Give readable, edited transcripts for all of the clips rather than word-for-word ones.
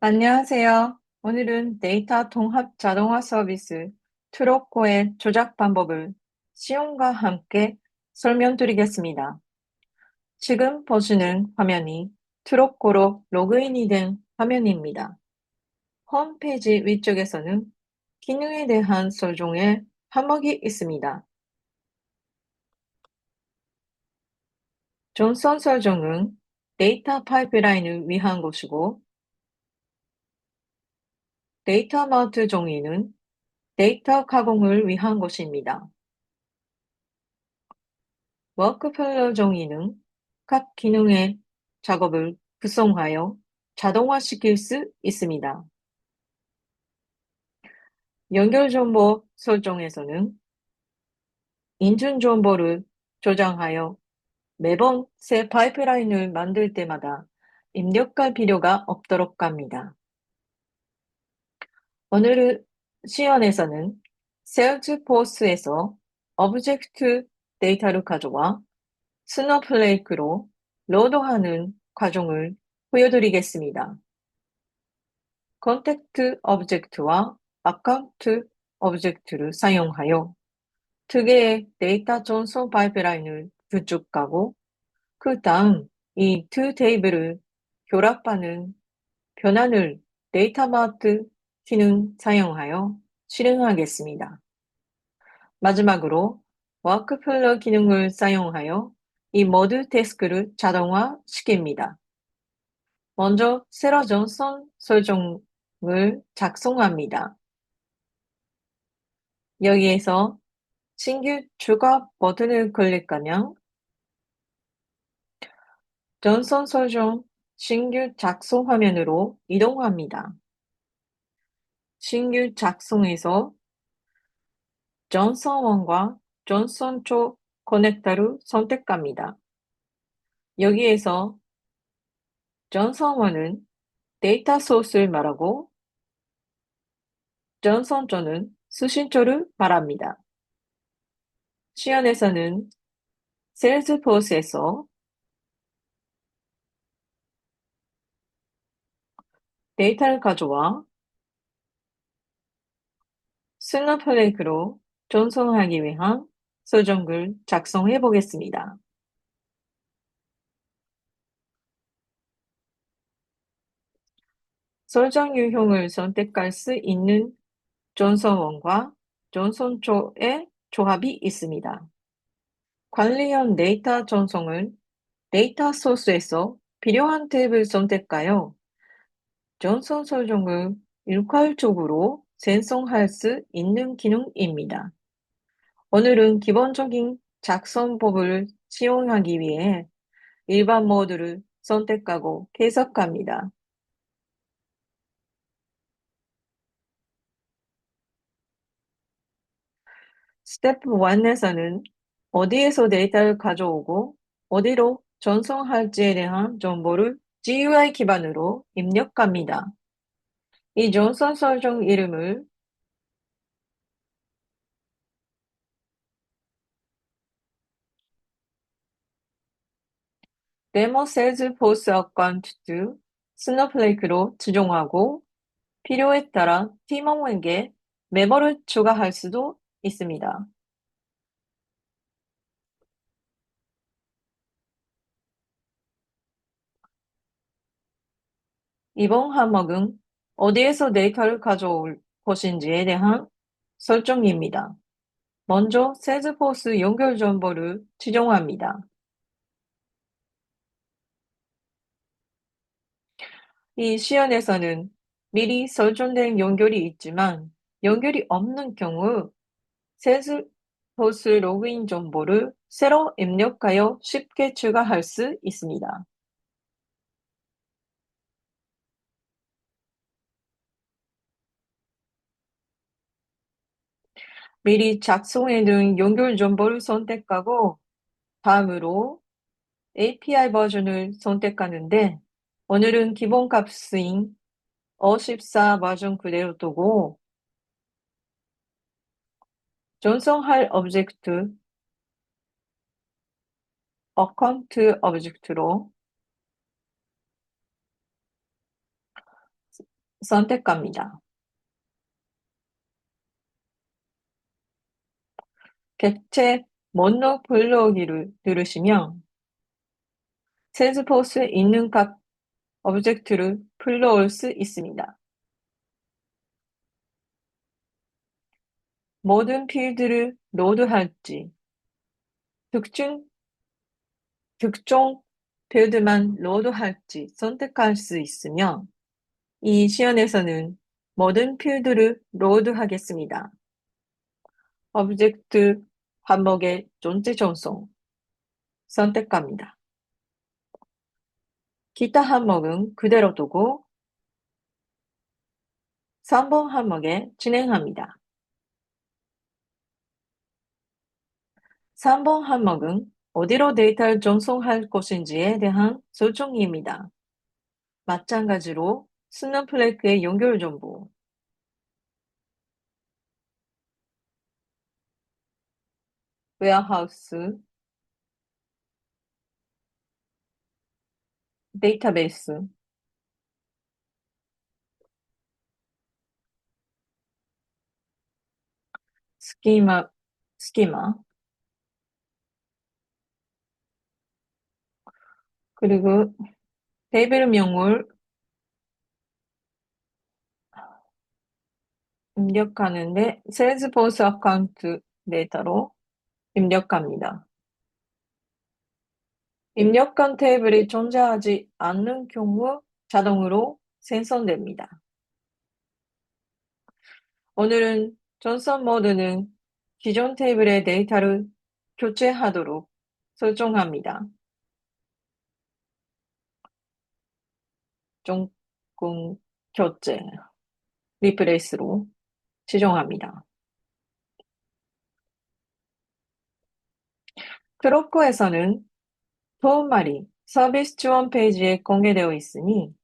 안녕하세요. 오늘은 데이터 통합 자동화 서비스 트로코의 조작 방법을 시험과 함께 설명드리겠습니다. 지금 보시는 화면이 트로코로 로그인이 된 화면입니다. 홈페이지 위쪽에서는 기능에 대한 설정에 항목이 있습니다. 전선 설정은 데이터 파이프라인을 위한 것이고, 데이터 마우트 종이는 데이터 가공을 위한 것입니다. 워크플로우 종이는 각 기능의 작업을 구성하여 자동화시킬 수 있습니다. 연결 정보 설정에서는 인증 정보를 저장하여 매번 새 파이프라인을 만들 때마다 입력할 필요가 없도록 합니다. 오늘 시연에서는 세일즈포스에서 오브젝트 데이터를 가져와 스노플레이크로 로드하는 과정을 보여드리겠습니다. 컨택트 오브젝트와 어카운트 오브젝트를 사용하여 두 개의 데이터 전송 파이프라인을 구축하고 그 다음 이 두 테이블을 결합하는 변환을 데이터 마트 기능 사용하여 실행하겠습니다. 마지막으로 워크플로우 기능을 사용하여 이 모두 태스크를 자동화시킵니다. 먼저 새로 전선 설정을 작성합니다. 여기에서 신규 추가 버튼을 클릭하면 전선 설정 신규 작성 화면으로 이동합니다. 신규 작성에서 전선원과 전선초 커넥터를 선택합니다. 여기에서 전선원은 데이터 소스를 말하고 전선초는 수신초를 말합니다. 시연에서는 세일즈포스에서 데이터를 가져와 스노플레이크로 전송하기 위한 설정글 작성해 보겠습니다. 설정 유형을 선택할 수 있는 전선원과 전선초의 조합이 있습니다. 관리형 데이터 전송을 데이터 소스에서 필요한 탭을 선택하여 전선 설정을 일괄적으로 생성할 수 있는 기능입니다. 오늘은 기본적인 작성법을 시용하기 위해 일반 모드를 선택하고 계속합니다. 스텝 1에서는 어디에서 데이터를 가져오고 어디로 전송할지에 대한 정보를 GUI 기반으로 입력합니다. 이 전선 설정 이름을 데모 세일즈포스 어카운트 스노플레이크로 지정하고 필요에 따라 팀원에게 메모를 추가할 수도 있습니다. 이번 항목은 어디에서 데이터를 가져올 것인지에 대한 설정입니다. 먼저 세일즈포스 연결 정보를 지정합니다. 이 시연에서는 미리 설정된 연결이 있지만 연결이 없는 경우 세일즈포스 로그인 정보를 새로 입력하여 쉽게 추가할 수 있습니다. 미리 작성해둔 연결 정보를 선택하고 다음으로 API 버전을 선택하는데 오늘은 기본 값인 54 버전 그대로 두고 전송할 오브젝트 어카운트 오브젝트로 선택합니다. 객체 목록 불러오기를 누르시면 세일즈포스에 있는 각 오브젝트를 불러올 수 있습니다. 모든 필드를 로드할지, 특정, 특정 필드만 로드할지 선택할 수 있으며, 이 시연에서는 모든 필드를 로드하겠습니다. 오브젝트 항목의 존재 전송 선택합니다. 기타 항목은 그대로 두고 3번 항목에 진행합니다. 3번 항목은 어디로 데이터를 전송할 것인지에 대한 설정입니다. 마찬가지로 스노플레이크의 연결 정보, 웨어하우스, 데이터베이스, 스키마, 스키마, 그리고 테이블명을 입력하는데 세일즈포스 어카운트 데이터로 입력합니다. 입력한 테이블이 존재하지 않는 경우 자동으로 생성됩니다. 오늘은 전선 모드는 기존 테이블의 데이터를 교체하도록 설정합니다. 조금 교체, 리플레이스로 지정합니다. 크로코에서는 도움말이 서비스 지원 페이지에 공개되어 있으니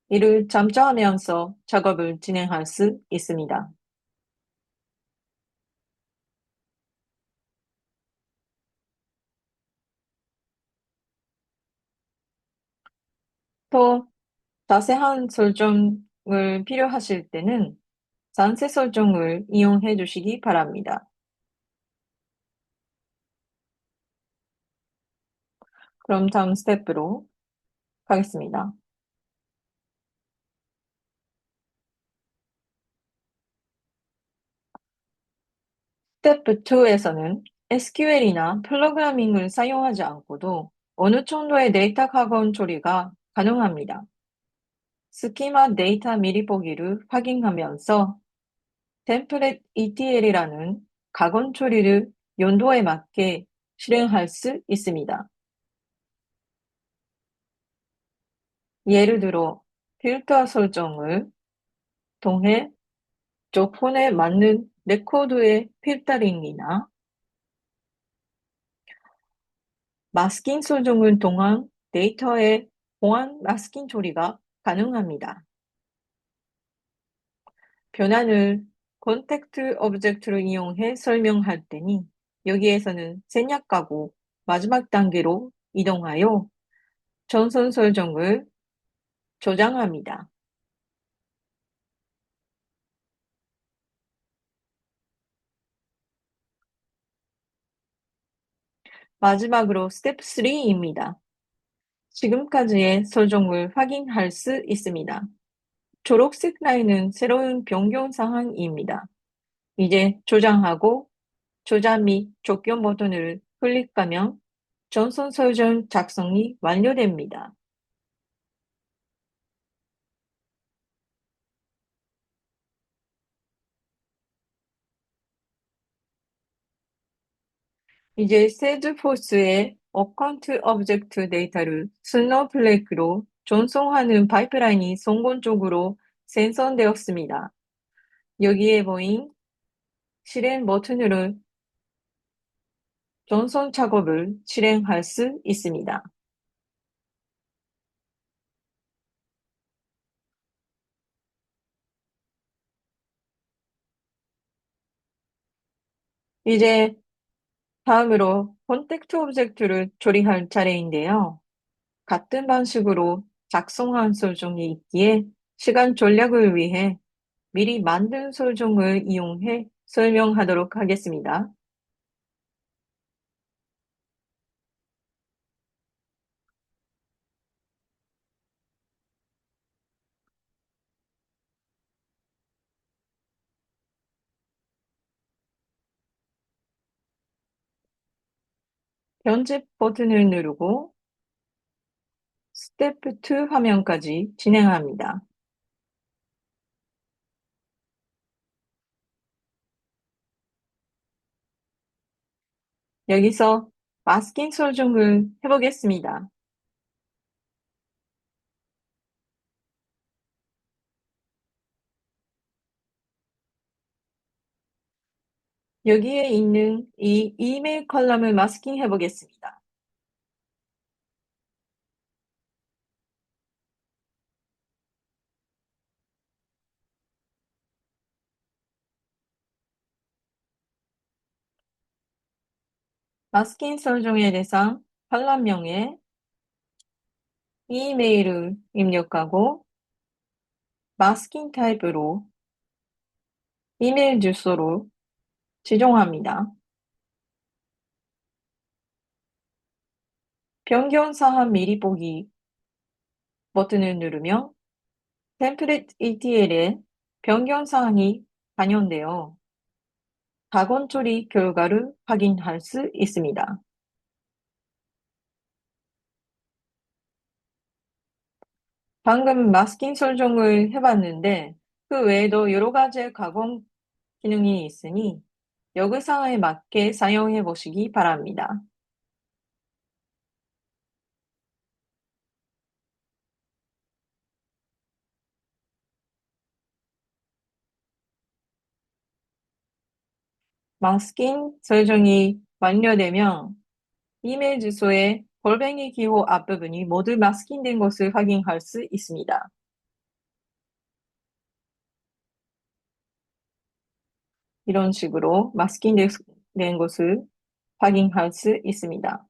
이를 참조하면서 작업을 진행할 수 있습니다. 또 자세한 설정을 필요하실 때는 잔세 설정을 이용해 주시기 바랍니다. 그럼 다음 스텝으로 가겠습니다. 스텝 2에서는 SQL이나 프로그래밍을 사용하지 않고도 어느 정도의 데이터 각원 처리가 가능합니다. 스키마 데이터 미리 보기를 확인하면서 템플릿 ETL이라는 각원 처리를 용도에 맞게 실행할 수 있습니다. 예를 들어 필터 설정을 통해 조건에 맞는 레코드의 필터링이나 마스킹 설정을 통한 데이터의 보안 마스킹 처리가 가능합니다. 변환을 컨택트 오브젝트를 이용해 설명할 때니 여기에서는 생략하고 마지막 단계로 이동하여 전선 설정을 저장합니다. 마지막으로 스텝 3입니다. 지금까지의 설정을 확인할 수 있습니다. 초록색 라인은 새로운 변경 사항입니다. 이제 저장하고 저장 및 적용 버튼을 클릭하면 전선 설정 작성이 완료됩니다. 이제 세일즈포스의 어카운트 오브젝트 데이터를 스노플레이크로 전송하는 파이프라인이 성공적으로 생성되었습니다. 여기에 보인 실행 버튼으로 전송 작업을 실행할 수 있습니다. 이제 다음으로 컨택트 오브젝트를 조리할 차례인데요. 같은 방식으로 작성한 설정이 있기에 시간 절약을 위해 미리 만든 설정을 이용해 설명하도록 하겠습니다. 편집 버튼을 누르고 스텝 2 화면까지 진행합니다. 여기서 마스킹 설정을 해보겠습니다. 여기에 있는 이 이메일 컬럼을 마스킹 해보겠습니다. 마스킹 설정의 대상 컬럼명에 이메일을 입력하고 마스킹 타입으로 이메일 주소로 지정합니다. 변경사항 미리 보기 버튼을 누르면 템플릿 ETL에 변경사항이 반영되어 학원 처리 결과를 확인할 수 있습니다. 방금 마스킹 설정을 해봤는데 그 외에도 여러 가지 가공 기능이 있으니 요구사항에 맞게 사용해 보시기 바랍니다. 마스킹 설정이 완료되면 이메일 주소의 골뱅이 기호 앞부분이 모두 마스킹된 것을 확인할 수 있습니다. 이런 식으로 마스킹된 것을 확인할 수 있습니다.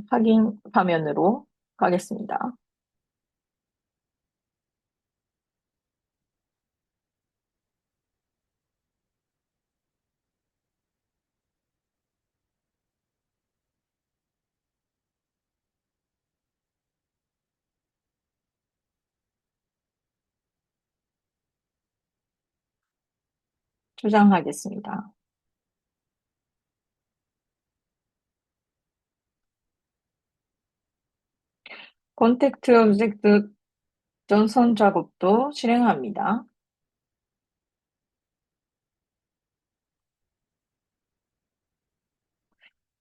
확인 화면으로 가겠습니다. 저장하겠습니다. 컨택트 오브젝트 전선 작업도 실행합니다.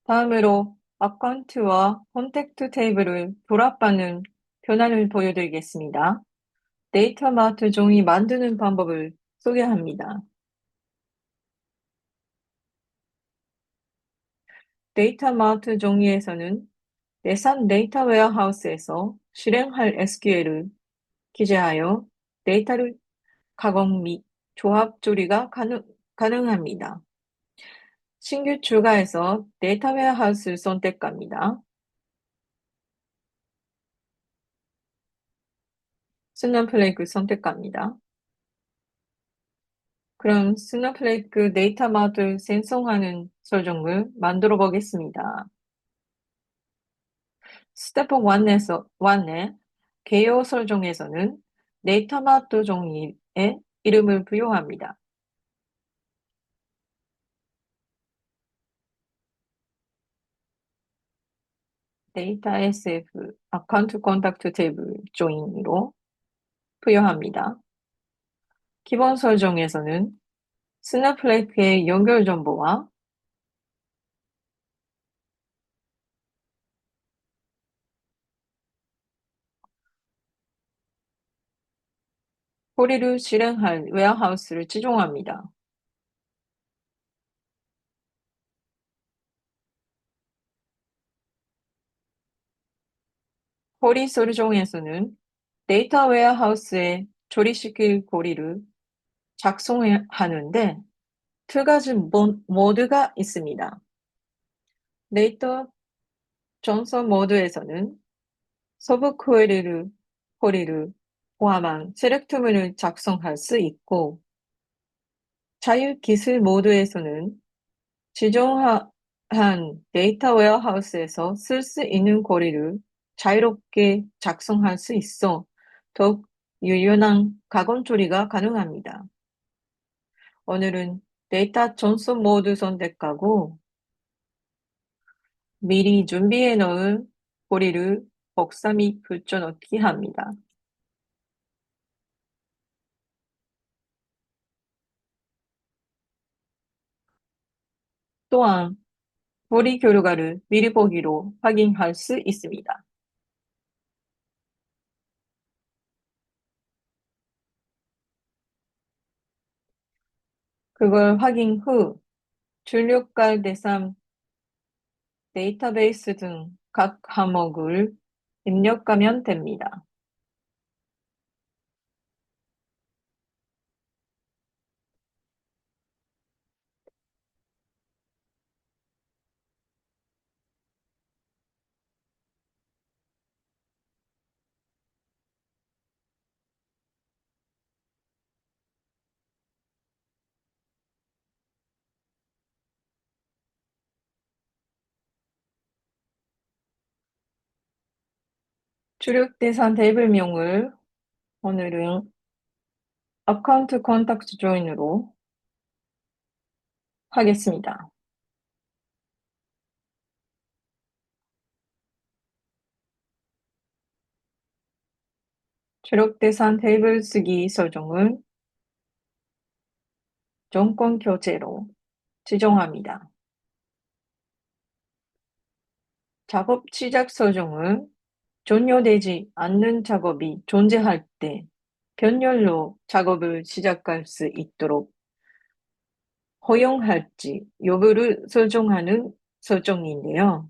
다음으로 어카운트와 컨택트 테이블을 돌합하는 변화를 보여드리겠습니다. 데이터 마트 종이 만드는 방법을 소개합니다. 데이터 마트 종이에서는 내산 데이터 웨어하우스에서 실행할 SQL을 기재하여 데이터를 가공 및 조합 조리가 가능합니다. 신규 추가해서 데이터 웨어하우스 선택합니다. 스노플레이크 선택합니다. 그럼 스노플레이크 데이터 마트 생성하는 설정을 만들어 보겠습니다. 스텝 1에 개요 설정에서는 데이터 마트 종이에 이름을 부여합니다. 데이터 SF 아카운트 컨택트 테이블 조인으로 부여합니다. 기본 설정에서는 스노플레이크의 연결 정보와 코리를 실행할 웨어하우스를 지정합니다. 코리 설정에서는 데이터 웨어하우스에 조리시킬 고리를 작성하는데 두 가지 모드가 있습니다. 데이터 전송 모드에서는 서브 코리를 포함한 셀렉트문을 작성할 수 있고, 자유 기술 모드에서는 지정한 데이터 웨어하우스에서 쓸 수 있는 고리를 자유롭게 작성할 수 있어 더욱 유연한 가공 처리가 가능합니다. 오늘은 데이터 전송 모드 선택하고 미리 준비해 놓은 고리를 복사 및 붙여넣기 합니다. 또한 고리 결과를 미리 보기로 확인할 수 있습니다. 그걸 확인 후 출력할 대상 데이터베이스 등 각 항목을 입력하면 됩니다. 출력 대상 테이블명을 오늘은 어카운트 컨택트 조인으로 하겠습니다. 출력 대상 테이블 쓰기 설정을 정권 교체로 지정합니다. 작업 시작 설정을 종료되지 않는 작업이 존재할 때 변열로 작업을 시작할 수 있도록 허용할지 여부를 설정하는 설정인데요.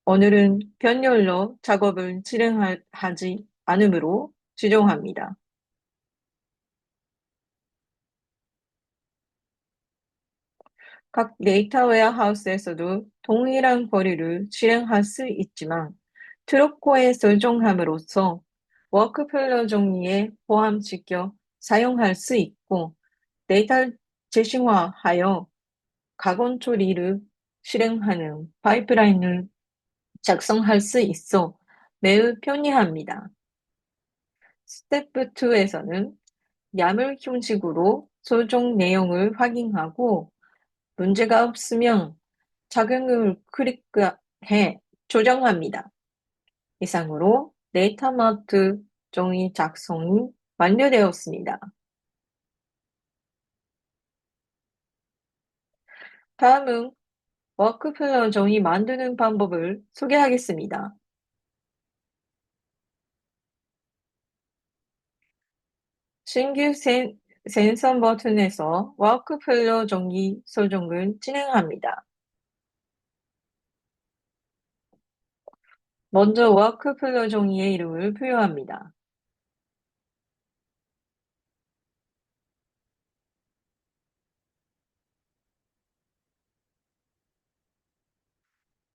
오늘은 변열로 작업을 진행하지 않으므로 지정합니다. 각 데이터 웨어하우스에서도 동일한 거리를 실행할 수 있지만 트로코에 설정함으로써 워크플로우 정리에 포함시켜 사용할 수 있고 데이터 재심화하여 가공 처리를 실행하는 파이프라인을 작성할 수 있어 매우 편리합니다. 스텝 2에서는 야물 형식으로 설정 내용을 확인하고 문제가 없으면 작용을 클릭해 조정합니다. 이상으로 데이터 마트 정의 작성이 완료되었습니다. 다음은 워크플로우 정의 만드는 방법을 소개하겠습니다. 신규 센서 버튼에서 워크플로우 정의 설정을 진행합니다. 먼저 워크플로우 정의의 이름을 부여합니다.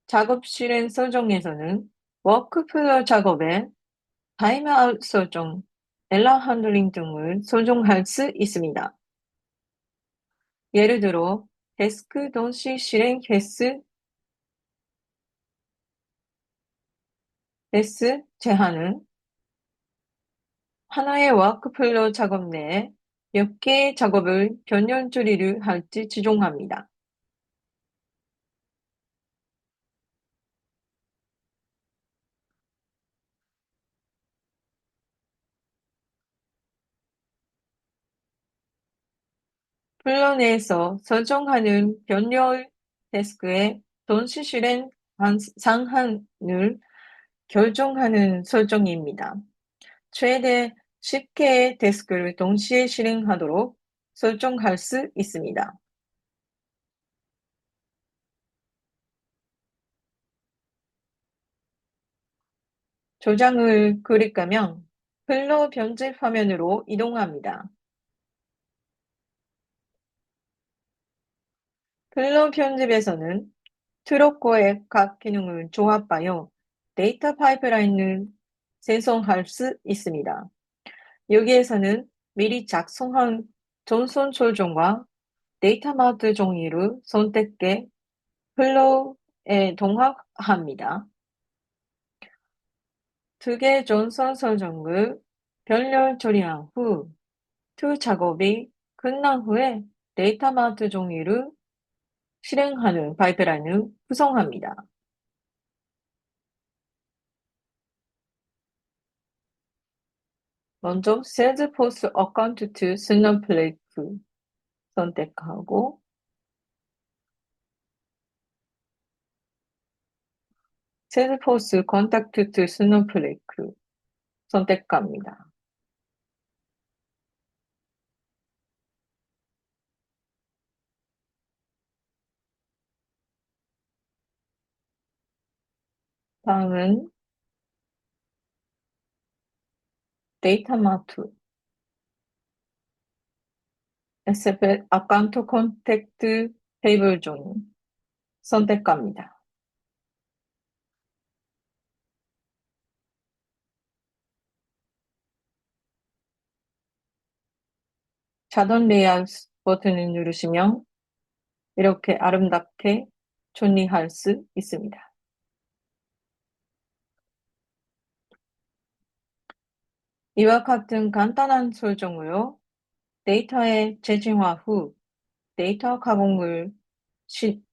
작업 실행 설정에서는 워크플로우 작업에 타임아웃 설정, 에러 핸들링 등을 설정할 수 있습니다. 예를 들어 데스크 동시 실행 횟수 제한은 하나의 워크플로우 작업 내에 몇 개의 작업을 변형 처리를 할지 지정합니다. 플로 내에서 설정하는 변형 데스크의 동시 실행 상한을 결정하는 설정입니다. 최대 10개의 데스크를 동시에 실행하도록 설정할 수 있습니다. 조장을 클릭하면 글로 편집 화면으로 이동합니다. 글로 편집에서는 트로코의 각 기능을 조합하여 데이터 파이프라인을 생성할 수 있습니다. 여기에서는 미리 작성한 전선 설정과 데이터 마트 종이를 선택해 플로우에 동화합니다. 두 개 전선 설정을 별렬 처리한 후 두 작업이 끝난 후에 데이터 마트 종이를 실행하는 파이프라인을 구성합니다. 먼저 세일즈포스 어카운트 투 스노플레이크 선택하고 세일즈포스 컨택트 투 스노플레이크 선택합니다. 다음은 데이터 마트 SFL 어카운트 컨택트 테이블 종이 선택합니다. 자동 레이아웃 버튼을 누르시면 이렇게 아름답게 정리할 수 있습니다. 이와 같은 간단한 설정으로 데이터의 재진화 후 데이터 가공을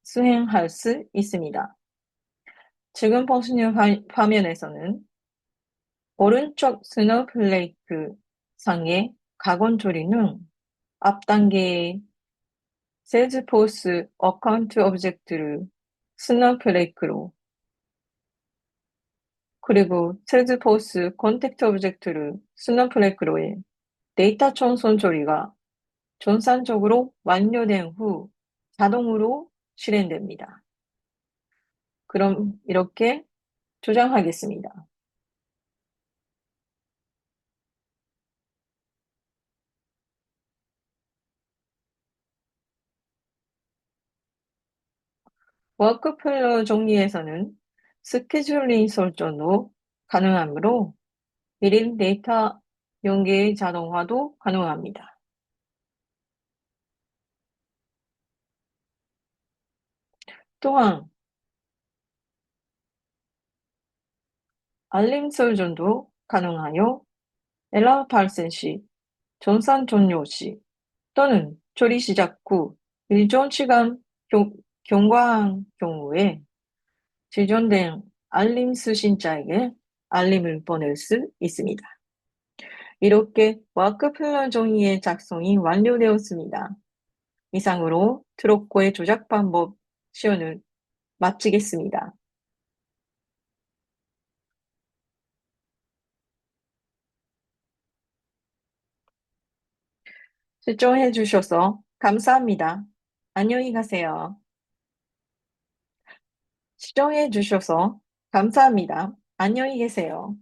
수행할 수 있습니다. 지금 보시는 화면에서는 오른쪽 스노플레이크 상의 가공 처리는 앞 단계의 세일즈포스 어카운트 오브젝트를 스노플레이크로 그리고 세일즈포스 컨택트 오브젝트를 스노플레이크로의 데이터 전송 처리가 정상적으로 완료된 후 자동으로 실행됩니다. 그럼 이렇게 조정하겠습니다. 워크플로우 정리에서는 스케줄링 설정도 가능하므로 일일 데이터 연계 자동화도 가능합니다. 또한 알림 설정도 가능하여 에러 발생 시, 정산 종료 시 또는 처리 시작 후 일정 시간 경과한 경우에 지정된 알림 수신자에게 알림을 보낼 수 있습니다. 이렇게 워크플랜 종이의 작성이 완료되었습니다. 이상으로 트로코의 조작 방법 시연을 마치겠습니다. 시청해 주셔서 감사합니다. 안녕히 가세요. 시청해 주셔서 감사합니다. 안녕히 계세요.